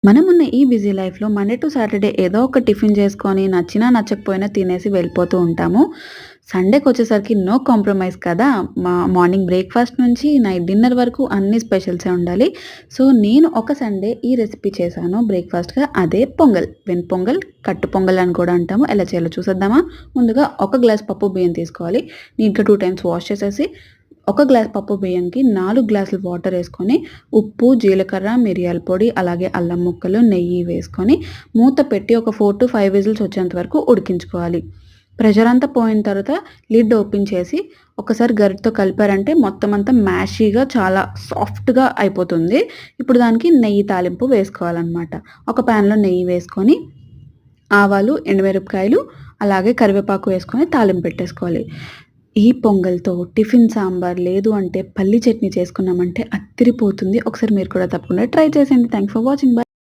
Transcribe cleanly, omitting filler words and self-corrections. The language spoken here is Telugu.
మనమున్న ఈ బిజీ లైఫ్‌లో మండే టు సాటర్‌డే ఏదో ఒక టిఫిన్ చేసుకొని నచ్చినా, నచ్చకపోయినా తినేసి వెళ్ళిపోతూ ఉంటాము. సండేకొచ్చేసరికి నో కాంప్రమైజ్ కదా! మార్నింగ్ బ్రేక్‌ఫాస్ట్ నుంచి నైట్ డిన్నర్ వరకు అన్ని స్పెషల్సే ఉండాలి. సో, నేను ఒక సండే ఈ రెసిపీ చేశాను బ్రేక్‌ఫాస్ట్‌గా. అదే పొంగల్. వెణ్పొంగల్, కట్టు పొంగల్ అని కూడా అంటాము. ఎలా చేయాలో చూసేద్దామా? ముందుగా ఒక గ్లాస్ పప్పు బియ్యం తీసుకోవాలి. నీట్‌గా 2 టైమ్స్ వాష్ చేసేసి, ఒక గ్లాస్ పప్పు బియ్యంకి 4 గ్లాసులు వాటరేసుకొని, ఉప్పు, జీలకర్ర, మిరియాల పొడి, అలాగే అల్లం ముక్కలు, నెయ్యి వేసుకొని మూత పెట్టి ఒక 4-5 విజిల్స్ వచ్చేంత వరకు ఉడికించుకోవాలి. ప్రెషర్ అంతా పోయిన తర్వాత లిడ్ ఓపెన్ చేసి ఒకసారి గరిటెతో కలిపారంటే మొత్తం అంతా మ్యాషీగా చాలా సాఫ్ట్‌గా అయిపోతుంది. ఇప్పుడు దానికి నెయ్యి తాలింపు వేసుకోవాలనమాట. ఒక ప్యాన్‌లో నెయ్యి వేసుకొని ఆవాలు, ఎండుమిరపకాయలు, అలాగే కరివేపాకు వేసుకొని తాలింపు పెట్టేసుకోవాలి. ఈ పొంగల్‌తో టిఫిన్ సాంబార్ లేదు అంటే పల్లి చట్నీ చేసుకున్నామంటే అద్దిరిపోతుంది. ఒకసారి మీరు కూడా తప్పకుండా ట్రై చేసేయండి. Thanks for watching. బై.